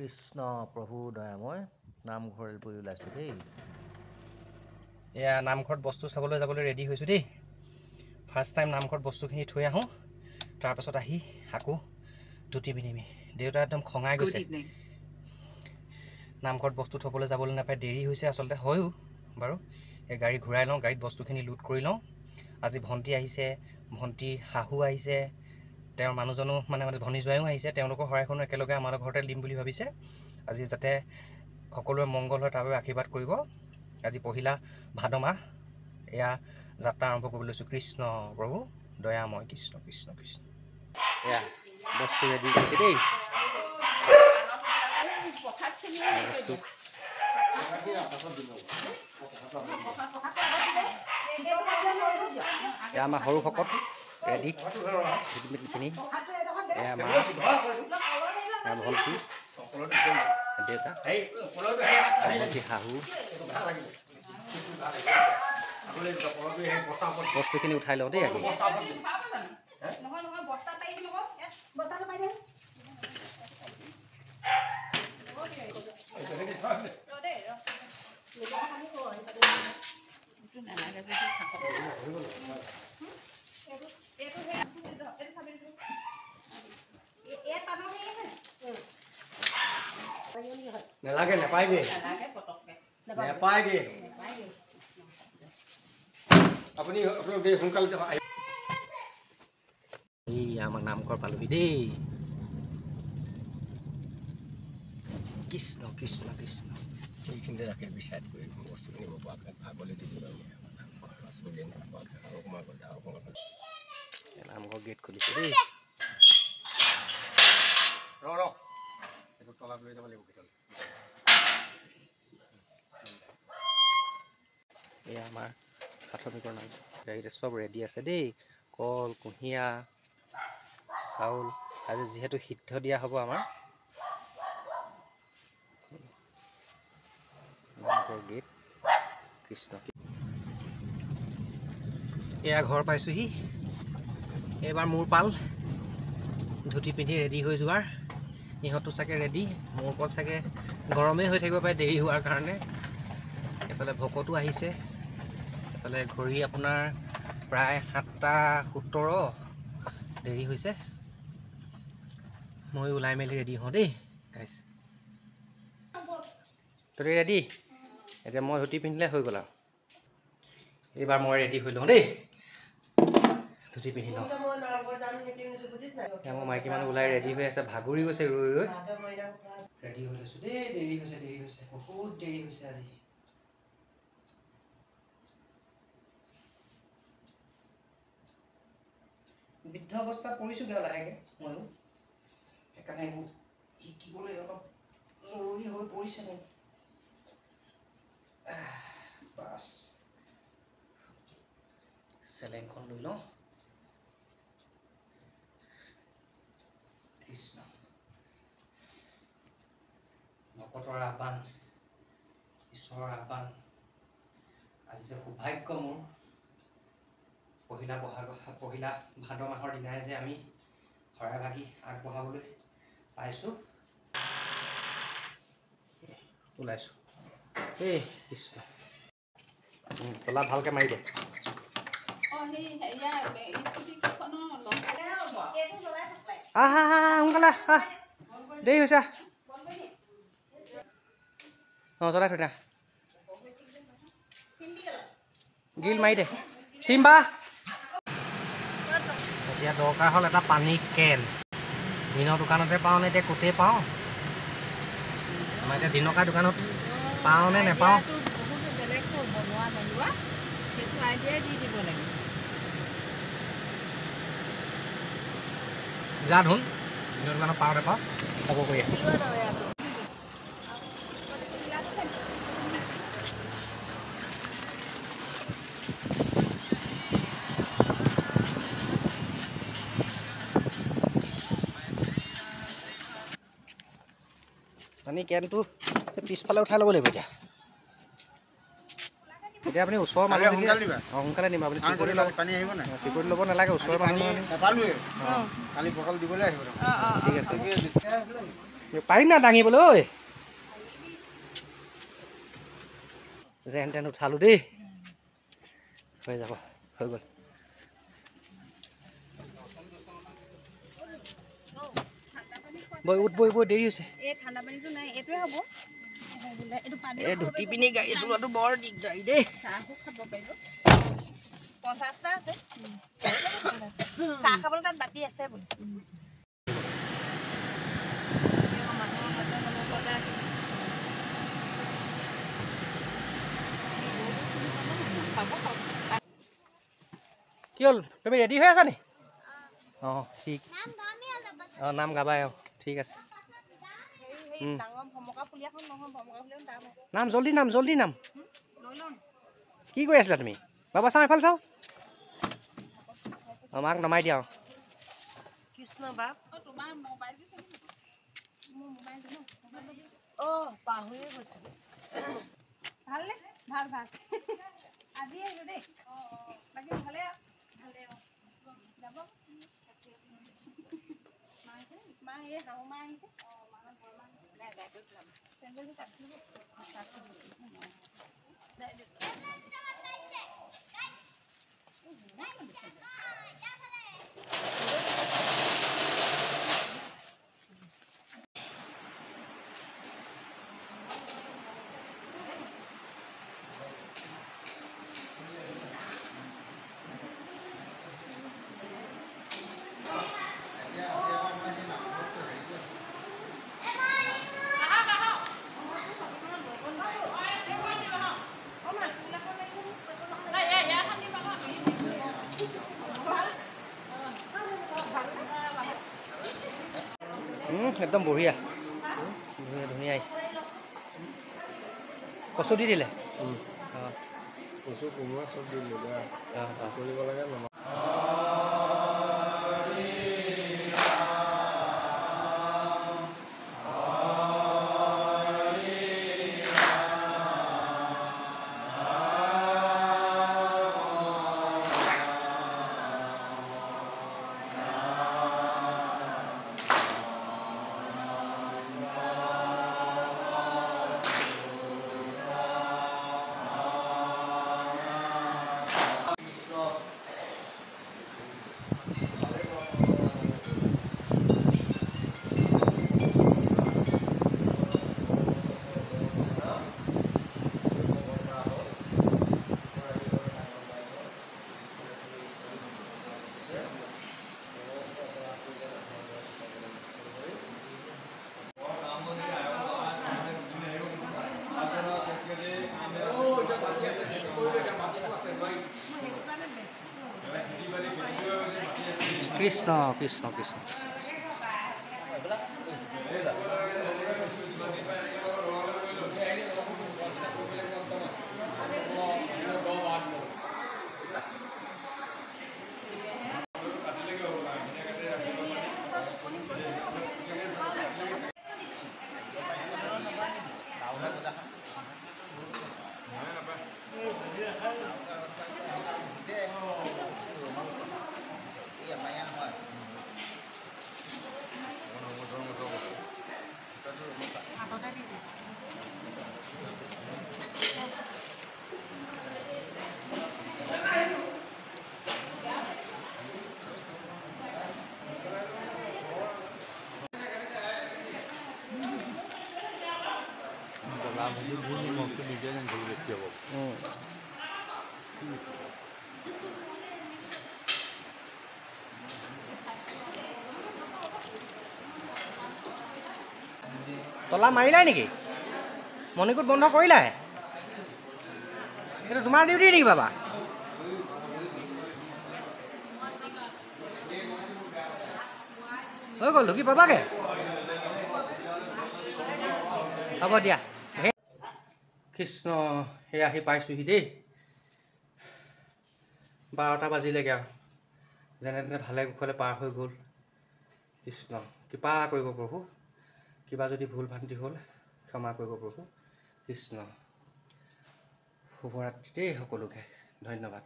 কৃষ্ণ প্ৰভু দয়াময় নামঘৰ পৰি ওলাইছোঁ দেই। এয়া নামঘৰত বস্তু চাবলৈ যাবলৈ ৰেডি হৈছোঁ দেই। ফাৰ্ষ্ট টাইম নামঘৰত বস্তুখিনি থৈ আহোঁ, তাৰপাছত আহি আকৌ ধুতি পিন্ধিমি। দেউতা একদম খঙাই গৈছে, নামঘৰত বস্তু থ'বলৈ যাবলৈ নাপায়, দেৰি হৈছে। আচলতে হয়ো বাৰু, এই গাড়ী ঘূৰাই লওঁ, গাড়ীত বস্তুখিনি লোড কৰি লওঁ। আজি ভণ্টি আহিছে, ভণ্টি শাহু আহিছে, তেওঁৰ মানুহজনো মানে ভনী জোৱাইও আহিছে। তেওঁলোকৰ শৰাইখনো একেলগে আমাৰ ঘৰতে দিম বুলি ভাবিছে। আজি যাতে সকলোৰে মংগল হয় তাৰ বাবে আশীৰ্বাদ কৰিব। আজি পহিলা ভাদ মাহ, এয়া যাত্ৰা আৰম্ভ কৰিবলৈ লৈছোঁ। কৃষ্ণ প্ৰভু দয়াময়, কৃষ্ণ কৃষ্ণ কৃষ্ণ। এয়া বস্তু ৰেডি কৰিছে দেই। এয়া আমাৰ সৰু ভকত ৰেডি পিন্ধি, এয়া মা, এয়া ভণ্টি, দেউতা, ভণ্টি শাহু। বস্তুখিনি উঠাই লওঁ দেই। নেলাগে, নেপায়গে, নেপায়গে। আপুনি সোনকালে এই আমাৰ নামঘৰ পালোহি দেই। কৃষ্ণ কৃষ্ণ কৃষ্ণ। এইখিনিতে ৰাখি বিচাৰ কৰি বস্তু কিনিব পৰাকৈ ভাগলৈ দিব লাগে। নামঘৰ গেট খুলিছে দেই। এইটো তলাত লৈ যাব লাগিব ভিতৰলৈ। এয়া আমাৰ প্ৰাথমিকৰ নাম গাড়ীতে চব ৰেডি আছে দেই। কল, কুঁহিয়া, চাউল। আজি যিহেতু সিদ্ধ দিয়া হ'ব আমাৰ নামঘৰ গেট। কৃষ্ণ। এয়া ঘৰ পাইছোঁহি। এইবাৰ মোৰ পাল ধুতি পিন্ধি ৰেডি হৈ যোৱাৰ। ইহঁতো চাগে ৰেডি, মোৰ ওপৰত চাগে গৰমেই হৈ থাকিব পাৰে দেৰি হোৱাৰ কাৰণে। এইফালে ভকতো আহিছে। এইফালে ঘড়ী আপোনাৰ প্ৰায় 7:17 দেৰি হৈছে। মই ওলাই মেলি ৰেডি হওঁ দেই গাইছ। তই ৰেডি? এতিয়া মই ধুতি পিন্ধিলে হৈ গ'ল আৰু। এইবাৰ মই ৰেডি হৈ লওঁ দেই, ধুতি পিন্ধি লওঁ। মোৰ মাইকী মানুহ ওলাই ৰেডি হৈ আছে, ভাগৰি গৈছে ৰৈ ৰৈ। ৰেডি হৈ লৈছোঁ দেই। দেৰি হৈছে, দেৰি হৈছে, বহুত দেৰি হৈছে আজি। বৃদ্ধ অৱস্থাত পৰিছোঁগৈ লাহেকৈ ময়ো, সেইকাৰণে এইবোৰ শিকিবলৈ অলপ জৰুৰী হৈ পৰিছে মোৰ। বাছ চেলেংখন লৈ লওঁ। কৃষ্ণ। ভকতৰ আহ্বান, ঈশ্বৰৰ আহ্বান। আজি যে সৌভাগ্য মোৰ, পহিলা ভাদ মাহৰ দিনাই যে আমি শৰাই ভাগি আগবঢ়াবলৈ পাইছোঁ। ওলাইছোঁ এই কৃষ্ণ। তলা ভালকৈ মাৰি দে। আহা সোনকালে আহ, দেৰি হৈছে। জ্বলাই থৈ দিয়া, গ্ৰিল মাৰি দে। চিম্বা, এতিয়া দৰকাৰ হ'ল এটা পানীৰ কেন। দিনৰ দোকানতে পাওঁ নে এতিয়া ক'তেই পাওঁ? আমাৰ এতিয়া দিনকা দোকানত পাওঁ নে নেপাওঁ? যা ধুন, দিনৰ দোকানত পাওঁ নেপাওঁ খবৰ কৰি আহ। পানী কেনটো পিছফালে উঠাই ল'ব লাগিব এতিয়া। এতিয়া আপুনি ওচৰৰ মানুহ সোনকালে নিব। আপুনি চিকিউৰিটি ল'ব নালাগে, ওচৰৰ মানুহ। কালি পকল দিবলৈ আহিব। ঠিক আছে। পাৰিম না দাঙিবলৈ ঐ যেন তেন উঠালো দেই হৈ যাব হৈ গ'ল বৈ উঠ বৈ বৈ দেৰি হৈছে এই ঠাণ্ডা পানীটো নাই এইটোৱে হ'ব এই ধুতি পিনি গাড়ী চলোৱাটো বৰ দিগদাৰী দেই চাহো খাব পাৰিব 50টা আছে চাহ খাবলৈ তাত বাতি আছে বোলে কি হ'ল তুমি ৰেডি হৈ আছা নি অঁ ঠিক অঁ নাম গাবাই অঁ ঠিক আছে নাম জল্দি নাম কি কৰি আছিলা তুমি বাবা চাওঁ এইফালে চাওঁ অঁ মাক নমাই দিয়া কৃষ্ণ বাপ অঁ পাহৰিয়ে গৈছোঁ ভালনে ভাল ভাল আজি আহিলোঁ দেই বাকী ভালে ভালে যাব মা এই শাহু মা আহিছে একদম বঢ়িয়া ধুনীয়া ধুনীয়া আহিছে কচু দি দিলে কচু কোমোৰা চব দিলোঁ কৰিব লাগে নমা কৃষ্ণ কৃষ্ণ কৃষ্ণ তলা মাৰিলাই নেকি মণিকূট বন্ধ কৰিলাই এইটো তোমাৰ ডিউটি নেকি বাবা হৈ গ'ল ঢুকি পাবাগে হ'ব দিয়া কৃষ্ণ সেই আহি পাইছোঁহি দেই 12টা বাজিলেগৈ আৰু যেনে তেনে ভালে কুশলে পাৰ হৈ গ'ল কৃষ্ণ কৃপা কৰিব প্ৰভু কিবা যদি ভুল ভ্ৰান্তি হ'ল ক্ষমা কৰিব প্ৰভু কৃষ্ণ শুভৰাত্ৰি দেই সকলোকে ধন্যবাদ